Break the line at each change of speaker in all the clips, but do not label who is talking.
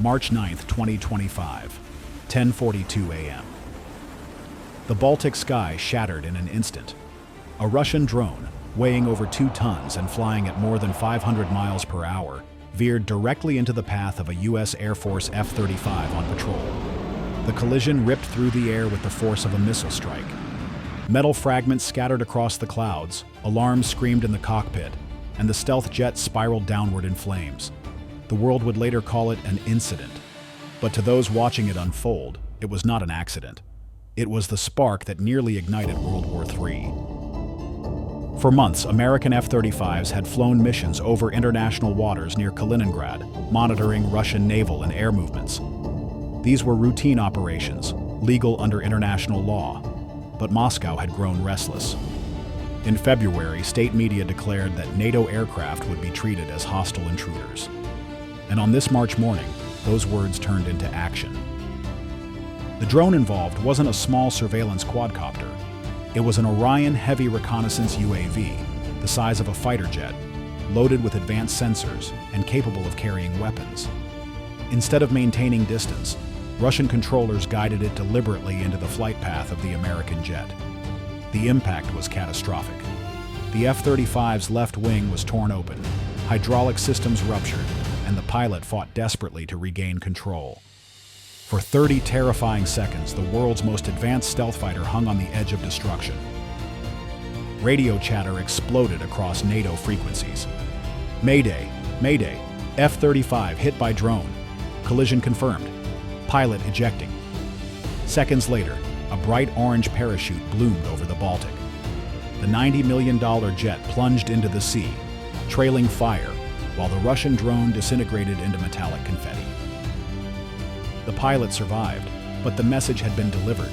March 9, 2025, 10:42 a.m. The Baltic sky shattered in an instant. A Russian drone, weighing over 2 tons and flying at more than 500 miles per hour, veered directly into the path of a U.S. Air Force F-35 on patrol. The collision ripped through the air with the force of a missile strike. Metal fragments scattered across the clouds, alarms screamed in the cockpit, and the stealth jet spiraled downward in flames. The world would later call it an incident. But to those watching it unfold, it was not an accident. It was the spark that nearly ignited World War III. For months, American F-35s had flown missions over international waters near Kaliningrad, monitoring Russian naval and air movements. These were routine operations, legal under international law, but Moscow had grown restless. In February, state media declared that NATO aircraft would be treated as hostile intruders. And on this March morning, those words turned into action. The drone involved wasn't a small surveillance quadcopter. It was an Orion heavy reconnaissance UAV, the size of a fighter jet, loaded with advanced sensors and capable of carrying weapons. Instead of maintaining distance, Russian controllers guided it deliberately into the flight path of the American jet. The impact was catastrophic. The F-35's left wing was torn open, hydraulic systems ruptured, and the pilot fought desperately to regain control. For 30 terrifying seconds, the world's most advanced stealth fighter hung on the edge of destruction. Radio chatter exploded across NATO frequencies. Mayday, Mayday, F-35 hit by drone. Collision confirmed. Pilot ejecting. Seconds later, a bright orange parachute bloomed over the Baltic. The $90 million jet plunged into the sea, trailing fire, while the Russian drone disintegrated into metallic confetti. The pilot survived, but the message had been delivered.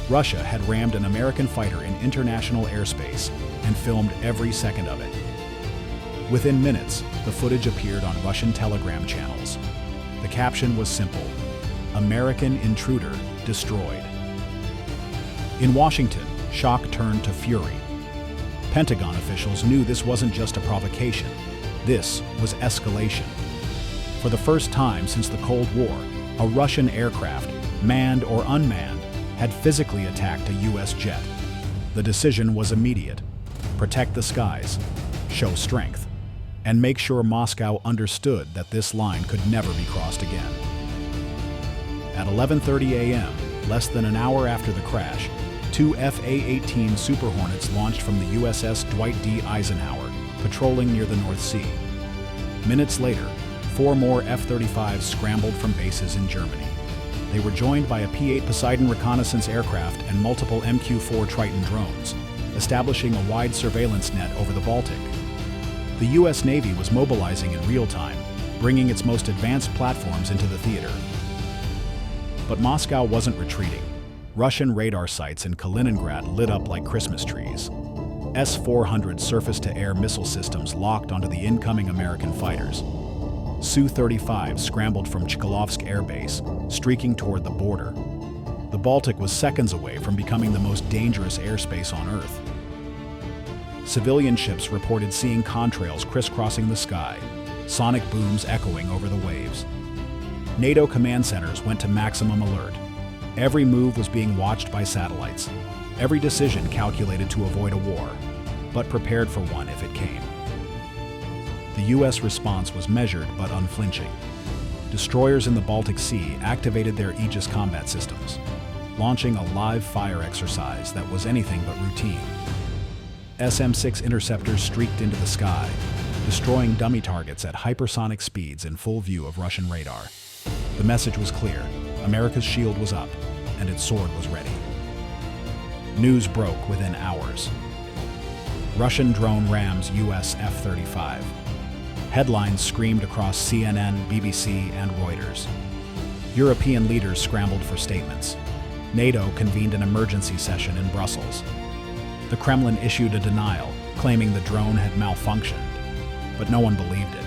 Russia had rammed an American fighter in international airspace and filmed every second of it. Within minutes, the footage appeared on Russian telegram channels. The caption was simple: "American intruder destroyed." In Washington, shock turned to fury. Pentagon officials knew this wasn't just a provocation. This was escalation. For the first time since the Cold War, a Russian aircraft, manned or unmanned, had physically attacked a U.S. jet. The decision was immediate: protect the skies, show strength, and make sure Moscow understood that this line could never be crossed again. At 11:30 a.m., less than an hour after the crash, 2 F/A-18 Super Hornets launched from the USS Dwight D. Eisenhower, patrolling near the North Sea. Minutes later, 4 more F-35s scrambled from bases in Germany. They were joined by a P-8 Poseidon reconnaissance aircraft and multiple MQ-4 Triton drones, establishing a wide surveillance net over the Baltic. The U.S. Navy was mobilizing in real time, bringing its most advanced platforms into the theater. But Moscow wasn't retreating. Russian radar sites in Kaliningrad lit up like Christmas trees. S-400 surface-to-air missile systems locked onto the incoming American fighters. Su-35 scrambled from Chkalovsk Air Base, streaking toward the border. The Baltic was seconds away from becoming the most dangerous airspace on Earth. Civilian ships reported seeing contrails crisscrossing the sky, sonic booms echoing over the waves. NATO command centers went to maximum alert. Every move was being watched by satellites. Every decision calculated to avoid a war, but prepared for one if it came. The U.S. response was measured but unflinching. Destroyers in the Baltic Sea activated their Aegis combat systems, launching a live fire exercise that was anything but routine. SM-6 interceptors streaked into the sky, destroying dummy targets at hypersonic speeds in full view of Russian radar. The message was clear: America's shield was up, and its sword was ready. News broke within hours. Russian drone rams U.S. F-35. Headlines screamed across CNN, BBC, and Reuters. European leaders scrambled for statements. NATO convened an emergency session in Brussels. The Kremlin issued a denial, claiming the drone had malfunctioned, but no one believed it.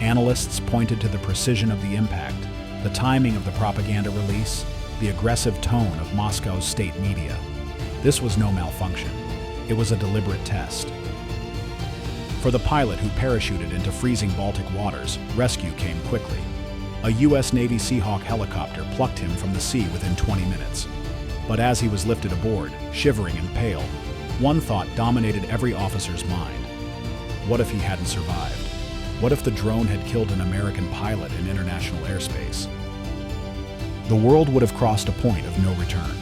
Analysts pointed to the precision of the impact, the timing of the propaganda release, the aggressive tone of Moscow's state media. This was no malfunction. It was a deliberate test. For the pilot who parachuted into freezing Baltic waters, rescue came quickly. A U.S. Navy Seahawk helicopter plucked him from the sea within 20 minutes. But as he was lifted aboard, shivering and pale, one thought dominated every officer's mind. What if he hadn't survived? What if the drone had killed an American pilot in international airspace? The world would have crossed a point of no return.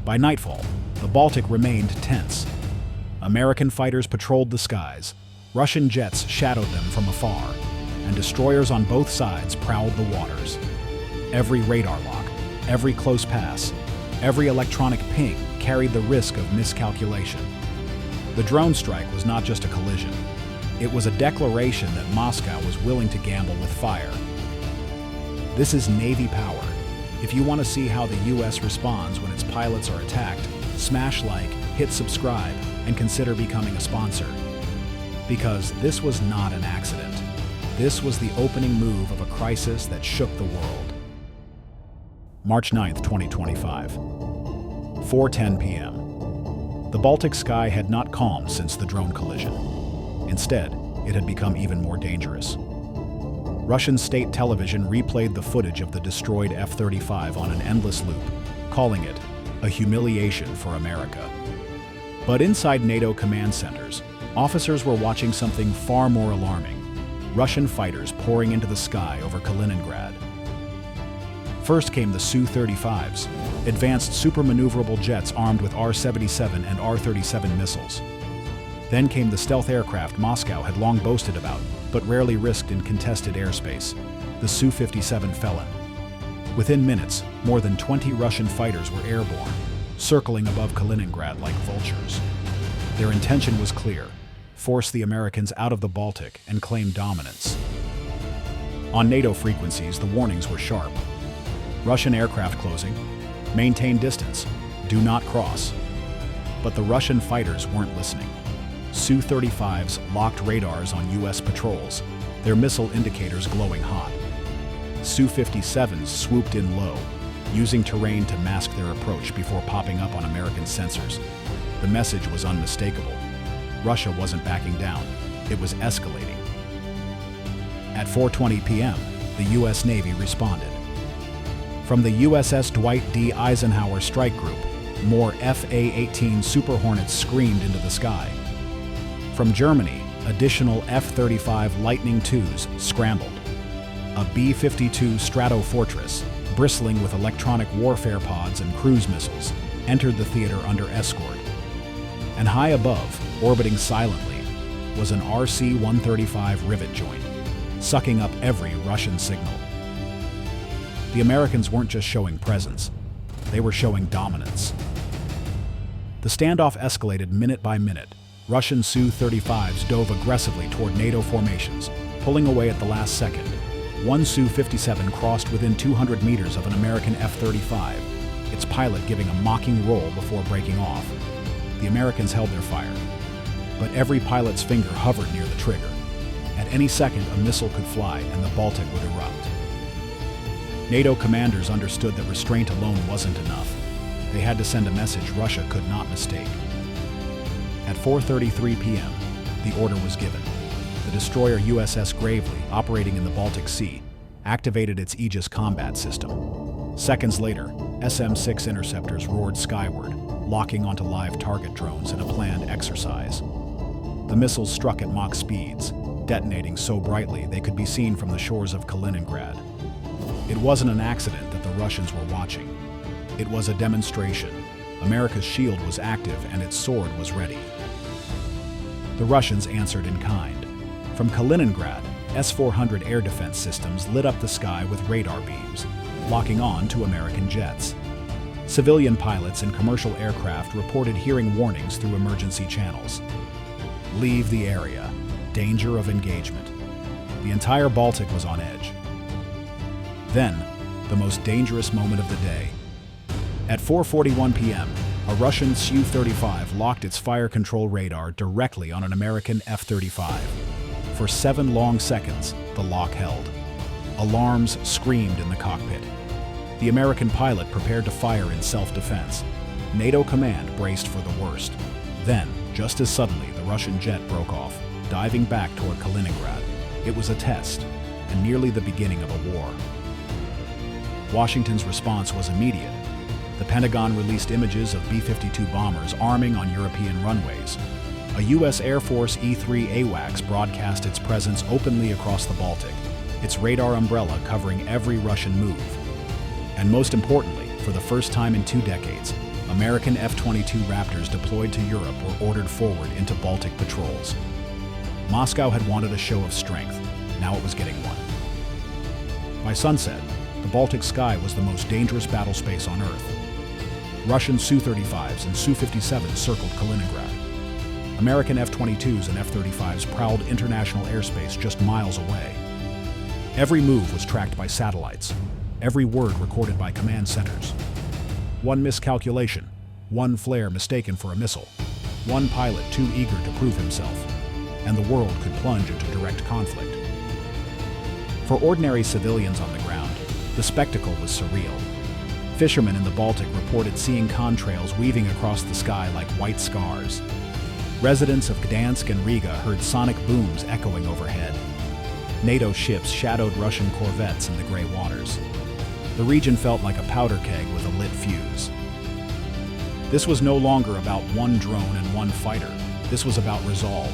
By nightfall, the Baltic remained tense. American fighters patrolled the skies, Russian jets shadowed them from afar, and destroyers on both sides prowled the waters. Every radar lock, every close pass, every electronic ping carried the risk of miscalculation. The drone strike was not just a collision. It was a declaration that Moscow was willing to gamble with fire. This is Navy power. If you want to see how the U.S. responds when its pilots are attacked, smash like, hit subscribe, and consider becoming a sponsor. Because this was not an accident. This was the opening move of a crisis that shook the world. March 9, 2025. 4:10 p.m. The Baltic sky had not calmed since the drone collision. Instead, it had become even more dangerous. Russian state television replayed the footage of the destroyed F-35 on an endless loop, calling it a humiliation for America. But inside NATO command centers, officers were watching something far more alarming: Russian fighters pouring into the sky over Kaliningrad. First came the Su-35s, advanced supermaneuverable jets armed with R-77 and R-37 missiles. Then came the stealth aircraft Moscow had long boasted about, but rarely risked in contested airspace, the Su-57 Felon. Within minutes, more than 20 Russian fighters were airborne, circling above Kaliningrad like vultures. Their intention was clear: force the Americans out of the Baltic and claim dominance. On NATO frequencies, the warnings were sharp. Russian aircraft closing, maintain distance, do not cross. But the Russian fighters weren't listening. Su-35s locked radars on U.S. patrols, their missile indicators glowing hot. Su-57s swooped in low, using terrain to mask their approach before popping up on American sensors. The message was unmistakable. Russia wasn't backing down, it was escalating. At 4:20 p.m., the U.S. Navy responded. From the USS Dwight D. Eisenhower Strike Group, more F-A-18 Super Hornets screamed into the sky. From Germany, additional F-35 Lightning IIs scrambled. A B-52 Stratofortress, bristling with electronic warfare pods and cruise missiles, entered the theater under escort. And high above, orbiting silently, was an RC-135 rivet joint, sucking up every Russian signal. The Americans weren't just showing presence, they were showing dominance. The standoff escalated minute by minute. Russian Su-35s dove aggressively toward NATO formations, pulling away at the last second. One Su-57 crossed within 200 meters of an American F-35, its pilot giving a mocking roll before breaking off. The Americans held their fire, but every pilot's finger hovered near the trigger. At any second, a missile could fly and the Baltic would erupt. NATO commanders understood that restraint alone wasn't enough. They had to send a message Russia could not mistake. At 4:33 p.m., the order was given. The destroyer USS Gravely, operating in the Baltic Sea, activated its Aegis combat system. Seconds later, SM-6 interceptors roared skyward, locking onto live target drones in a planned exercise. The missiles struck at Mach speeds, detonating so brightly they could be seen from the shores of Kaliningrad. It wasn't an accident that the Russians were watching. It was a demonstration. America's shield was active and its sword was ready. The Russians answered in kind. From Kaliningrad, S-400 air defense systems lit up the sky with radar beams, locking on to American jets. Civilian pilots and commercial aircraft reported hearing warnings through emergency channels. Leave the area. Danger of engagement. The entire Baltic was on edge. Then, the most dangerous moment of the day. At 4:41 p.m., a Russian Su-35 locked its fire control radar directly on an American F-35. For 7 long seconds, the lock held. Alarms screamed in the cockpit. The American pilot prepared to fire in self-defense. NATO command braced for the worst. Then, just as suddenly, the Russian jet broke off, diving back toward Kaliningrad. It was a test, and nearly the beginning of a war. Washington's response was immediate. The Pentagon released images of B-52 bombers arming on European runways. A U.S. Air Force E-3 AWACS broadcast its presence openly across the Baltic, its radar umbrella covering every Russian move. And most importantly, for the first time in 2 decades, American F-22 Raptors deployed to Europe were ordered forward into Baltic patrols. Moscow had wanted a show of strength. Now it was getting one. By sunset, the Baltic sky was the most dangerous battle space on Earth. Russian Su-35s and Su-57s circled Kaliningrad. American F-22s and F-35s prowled international airspace just miles away. Every move was tracked by satellites, every word recorded by command centers. One miscalculation, one flare mistaken for a missile, one pilot too eager to prove himself, and the world could plunge into direct conflict. For ordinary civilians on the ground, the spectacle was surreal. Fishermen in the Baltic reported seeing contrails weaving across the sky like white scars. Residents of Gdansk and Riga heard sonic booms echoing overhead. NATO ships shadowed Russian corvettes in the gray waters. The region felt like a powder keg with a lit fuse. This was no longer about one drone and one fighter. This was about resolve.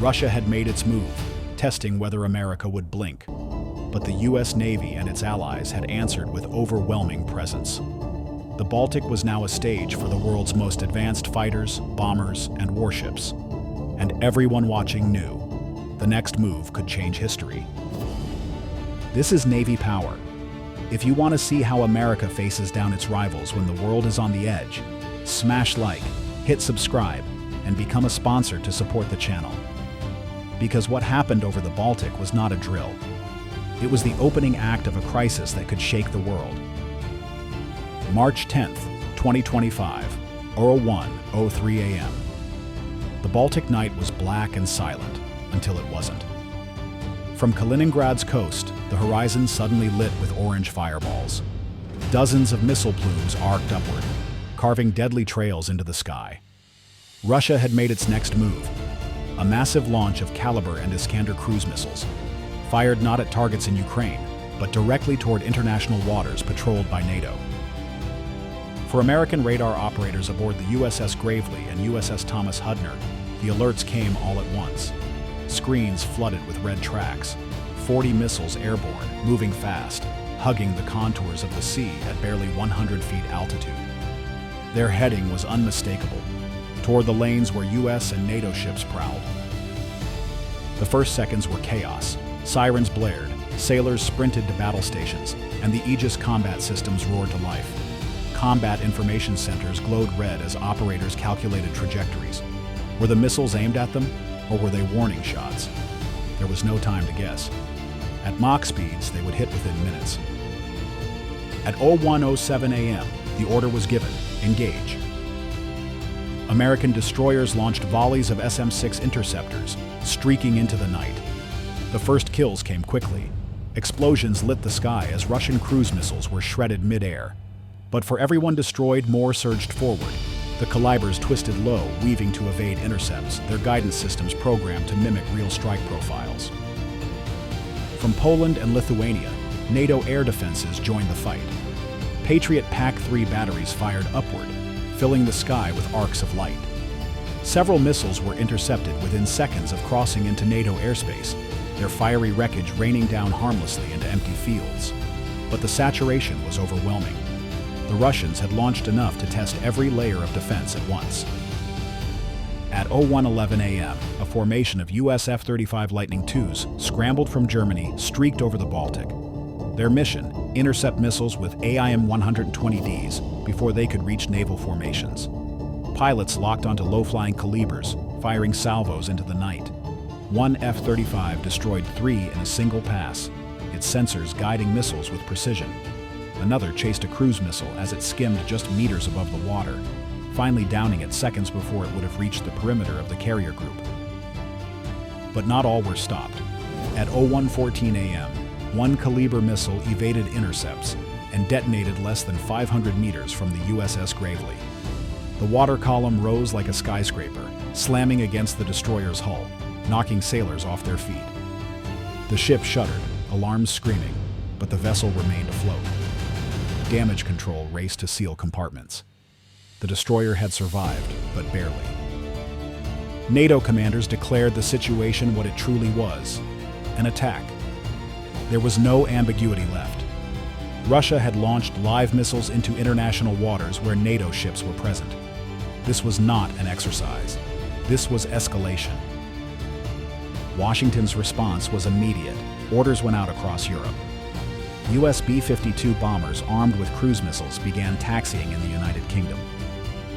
Russia had made its move, testing whether America would blink. But the U.S. Navy and its allies had answered with overwhelming presence. The Baltic was now a stage for the world's most advanced fighters, bombers, and warships. And everyone watching knew the next move could change history. This is Navy power. If you want to see how America faces down its rivals when the world is on the edge, smash like, hit subscribe, and become a sponsor to support the channel. Because what happened over the Baltic was not a drill. It was the opening act of a crisis that could shake the world. March 10th, 2025, 01:03 a.m. The Baltic night was black and silent until it wasn't. From Kaliningrad's coast, the horizon suddenly lit with orange fireballs. Dozens of missile plumes arced upward, carving deadly trails into the sky. Russia had made its next move, a massive launch of Caliber and Iskander cruise missiles, fired not at targets in Ukraine, but directly toward international waters patrolled by NATO. For American radar operators aboard the USS Gravely and USS Thomas Hudner, the alerts came all at once. Screens flooded with red tracks, 40 missiles airborne, moving fast, hugging the contours of the sea at barely 100 feet altitude. Their heading was unmistakable, toward the lanes where US and NATO ships prowled. The first seconds were chaos. Sirens blared, sailors sprinted to battle stations, and the Aegis combat systems roared to life. Combat information centers glowed red as operators calculated trajectories. Were the missiles aimed at them, or were they warning shots? There was no time to guess. At Mach speeds, they would hit within minutes. At 01:07 a.m., the order was given, engage. American destroyers launched volleys of SM-6 interceptors, streaking into the night. The first kills came quickly. Explosions lit the sky as Russian cruise missiles were shredded mid-air. But for everyone destroyed, more surged forward. The Calibers twisted low, weaving to evade intercepts, their guidance systems programmed to mimic real strike profiles. From Poland and Lithuania, NATO air defenses joined the fight. Patriot PAC-3 batteries fired upward, filling the sky with arcs of light. Several missiles were intercepted within seconds of crossing into NATO airspace, their fiery wreckage raining down harmlessly into empty fields. But the saturation was overwhelming. The Russians had launched enough to test every layer of defense at once. At 01:11 a.m., a formation of US F-35 Lightning IIs scrambled from Germany, streaked over the Baltic. Their mission, intercept missiles with AIM-120Ds before they could reach naval formations. Pilots locked onto low-flying Calibers, firing salvos into the night. One F-35 destroyed 3 in a single pass, its sensors guiding missiles with precision. Another chased a cruise missile as it skimmed just meters above the water, finally downing it seconds before it would have reached the perimeter of the carrier group. But not all were stopped. At 01:14 a.m., one Caliber missile evaded intercepts and detonated less than 500 meters from the USS Gravely. The water column rose like a skyscraper, slamming against the destroyer's hull, knocking sailors off their feet. The ship shuddered, alarms screaming, but the vessel remained afloat. Damage control raced to seal compartments. The destroyer had survived, but barely. NATO commanders declared the situation what it truly was: an attack. There was no ambiguity left. Russia had launched live missiles into international waters where NATO ships were present. This was not an exercise. This was escalation. Washington's response was immediate. Orders went out across Europe. US B-52 bombers armed with cruise missiles began taxiing in the United Kingdom.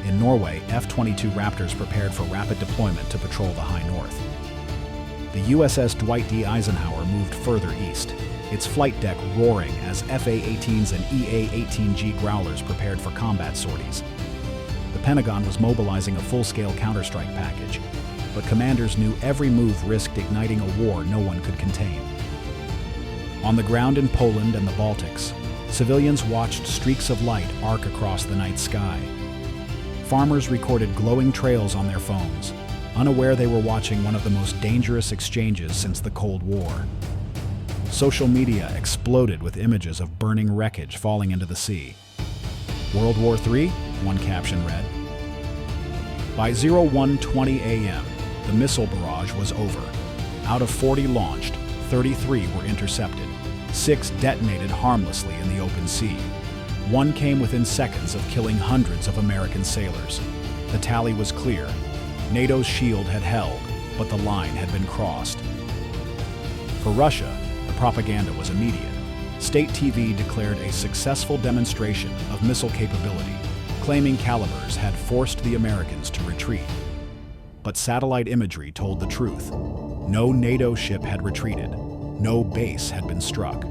In Norway, F-22 Raptors prepared for rapid deployment to patrol the high north. The USS Dwight D. Eisenhower moved further east, its flight deck roaring as FA-18s and EA-18G Growlers prepared for combat sorties. The Pentagon was mobilizing a full-scale counterstrike package, but commanders knew every move risked igniting a war no one could contain. On the ground in Poland and the Baltics, civilians watched streaks of light arc across the night sky. Farmers recorded glowing trails on their phones, unaware they were watching one of the most dangerous exchanges since the Cold War. Social media exploded with images of burning wreckage falling into the sea. World War III? One caption read. By 01:20 a.m., the missile barrage was over. Out of 40 launched, 33 were intercepted. 6 detonated harmlessly in the open sea. 1 came within seconds of killing hundreds of American sailors. The tally was clear. NATO's shield had held, but the line had been crossed. For Russia, the propaganda was immediate. State TV declared a successful demonstration of missile capability, claiming calibers had forced the Americans to retreat. But satellite imagery told the truth. No NATO ship had retreated. No base had been struck.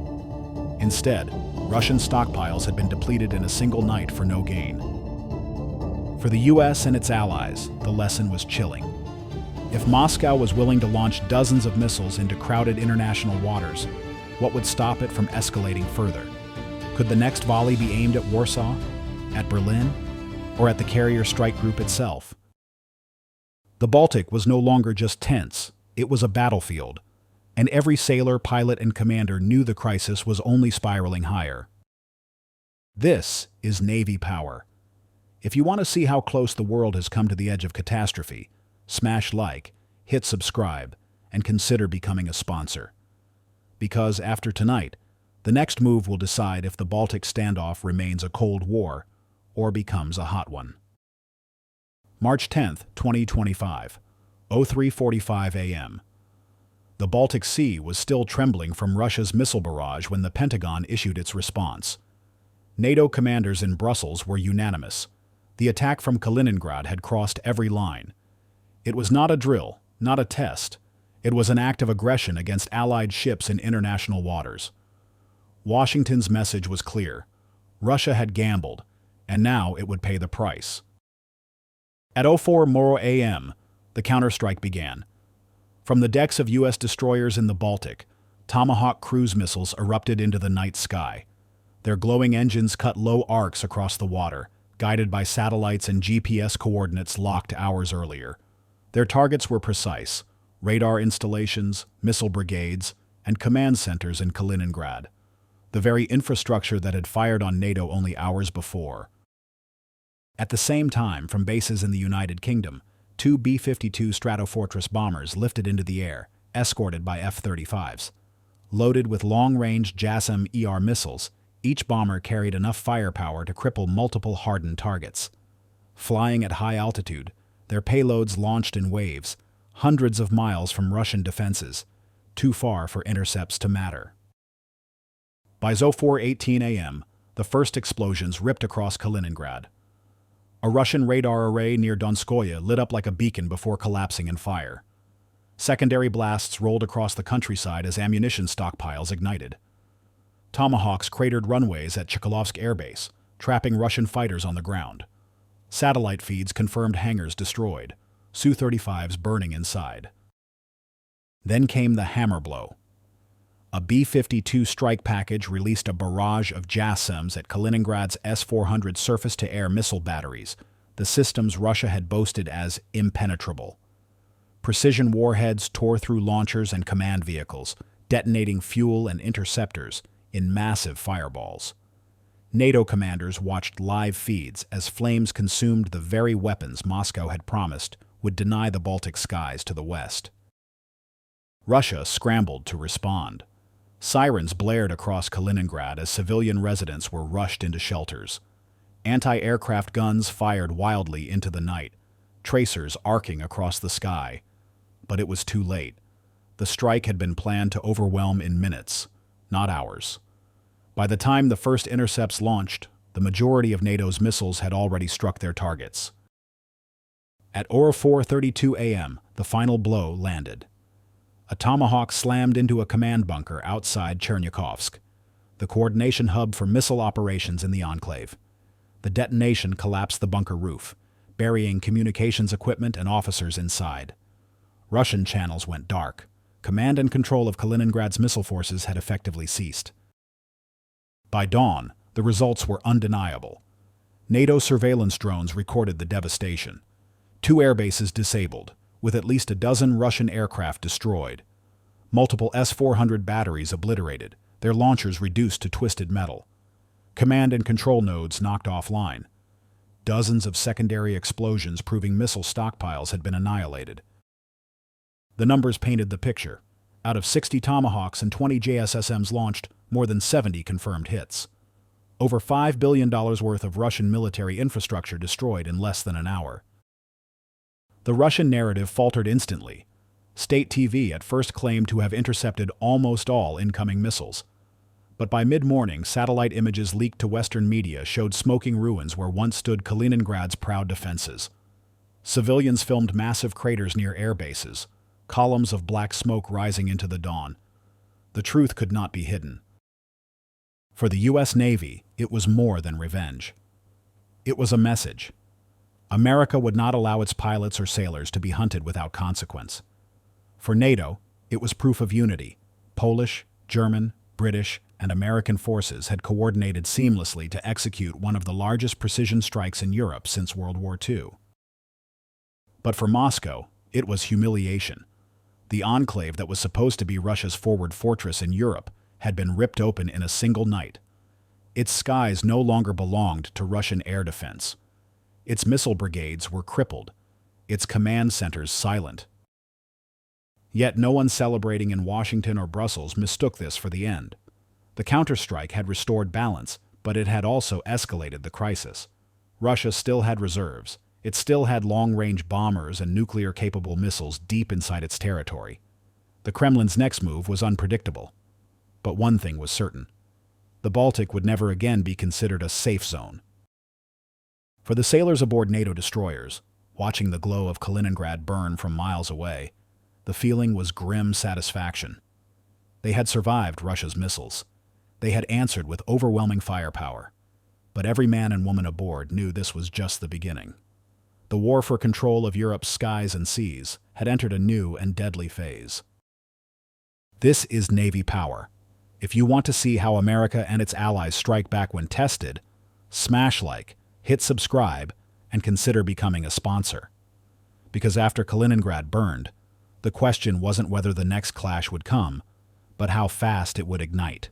Instead, Russian stockpiles had been depleted in a single night for no gain. For the US and its allies, the lesson was chilling. If Moscow was willing to launch dozens of missiles into crowded international waters, what would stop it from escalating further? Could the next volley be aimed at Warsaw, at Berlin, or at the carrier strike group itself? The Baltic was no longer just tense, it was a battlefield, and every sailor, pilot, and commander knew the crisis was only spiraling higher. This is Navy power. If you want to see how close the world has come to the edge of catastrophe, smash like, hit subscribe, and consider becoming a sponsor. Because after tonight, the next move will decide if the Baltic standoff remains a Cold War or becomes a hot one. March 10th, 2025, 03:45 a.m. The Baltic Sea was still trembling from Russia's missile barrage when the Pentagon issued its response. NATO commanders in Brussels were unanimous. The attack from Kaliningrad had crossed every line. It was not a drill, not a test. It was an act of aggression against Allied ships in international waters. Washington's message was clear. Russia had gambled, and now it would pay the price. At 04:00 a.m., the counterstrike began. From the decks of U.S. destroyers in the Baltic, Tomahawk cruise missiles erupted into the night sky. Their glowing engines cut low arcs across the water, guided by satellites and GPS coordinates locked hours earlier. Their targets were precise: radar installations, missile brigades, and command centers in Kaliningrad, the very infrastructure that had fired on NATO only hours before. At the same time, from bases in the United Kingdom, 2 B-52 Stratofortress bombers lifted into the air, escorted by F-35s. Loaded with long-range JASSM-ER missiles, each bomber carried enough firepower to cripple multiple hardened targets. Flying at high altitude, their payloads launched in waves, hundreds of miles from Russian defenses, too far for intercepts to matter. By 04:18 a.m., the first explosions ripped across Kaliningrad. A Russian radar array near Donskoye lit up like a beacon before collapsing in fire. Secondary blasts rolled across the countryside as ammunition stockpiles ignited. Tomahawks cratered runways at Chkalovsk Air Base, trapping Russian fighters on the ground. Satellite feeds confirmed hangars destroyed, Su-35s burning inside. Then came the hammer blow. A B-52 strike package released a barrage of JASSMs at Kaliningrad's S-400 surface-to-air missile batteries, the systems Russia had boasted as impenetrable. Precision warheads tore through launchers and command vehicles, detonating fuel and interceptors in massive fireballs. NATO commanders watched live feeds as flames consumed the very weapons Moscow had promised would deny the Baltic skies to the west. Russia scrambled to respond. Sirens blared across Kaliningrad as civilian residents were rushed into shelters. Anti-aircraft guns fired wildly into the night, tracers arcing across the sky. But it was too late. The strike had been planned to overwhelm in minutes, not hours. By the time the first intercepts launched, the majority of NATO's missiles had already struck their targets. At 4:32 a.m., the final blow landed. A Tomahawk slammed into a command bunker outside Chernihikovsk, the coordination hub for missile operations in the enclave. The detonation collapsed the bunker roof, burying communications equipment and officers inside. Russian channels went dark. Command and control of Kaliningrad's missile forces had effectively ceased. By dawn, the results were undeniable. NATO surveillance drones recorded the devastation. 2 airbases disabled, with at least a dozen Russian aircraft destroyed. Multiple S-400 batteries obliterated, their launchers reduced to twisted metal. Command and control nodes knocked offline. Dozens of secondary explosions proving missile stockpiles had been annihilated. The numbers painted the picture. Out of 60 Tomahawks and 20 JSSMs launched, more than 70 confirmed hits. Over $5 billion worth of Russian military infrastructure destroyed in less than an hour. The Russian narrative faltered instantly. State TV at first claimed to have intercepted almost all incoming missiles. But by mid-morning, satellite images leaked to Western media showed smoking ruins where once stood Kaliningrad's proud defenses. Civilians filmed massive craters near air bases, columns of black smoke rising into the dawn. The truth could not be hidden. For the U.S. Navy, it was more than revenge. It was a message. America would not allow its pilots or sailors to be hunted without consequence. For NATO, it was proof of unity. Polish, German, British, and American forces had coordinated seamlessly to execute one of the largest precision strikes in Europe since World War II. But for Moscow, it was humiliation. The enclave that was supposed to be Russia's forward fortress in Europe had been ripped open in a single night. Its skies no longer belonged to Russian air defense. Its missile brigades were crippled, its command centers silent. Yet no one celebrating in Washington or Brussels mistook this for the end. The counterstrike had restored balance, but it had also escalated the crisis. Russia still had reserves. It still had long-range bombers and nuclear-capable missiles deep inside its territory. The Kremlin's next move was unpredictable. But one thing was certain. The Baltic would never again be considered a safe zone. For the sailors aboard NATO destroyers, watching the glow of Kaliningrad burn from miles away, the feeling was grim satisfaction. They had survived Russia's missiles. They had answered with overwhelming firepower. But every man and woman aboard knew this was just the beginning. The war for control of Europe's skies and seas had entered a new and deadly phase. This is Navy power. If you want to see how America and its allies strike back when tested, smash like, hit subscribe, and consider becoming a sponsor. Because after Kaliningrad burned, the question wasn't whether the next clash would come, but how fast it would ignite.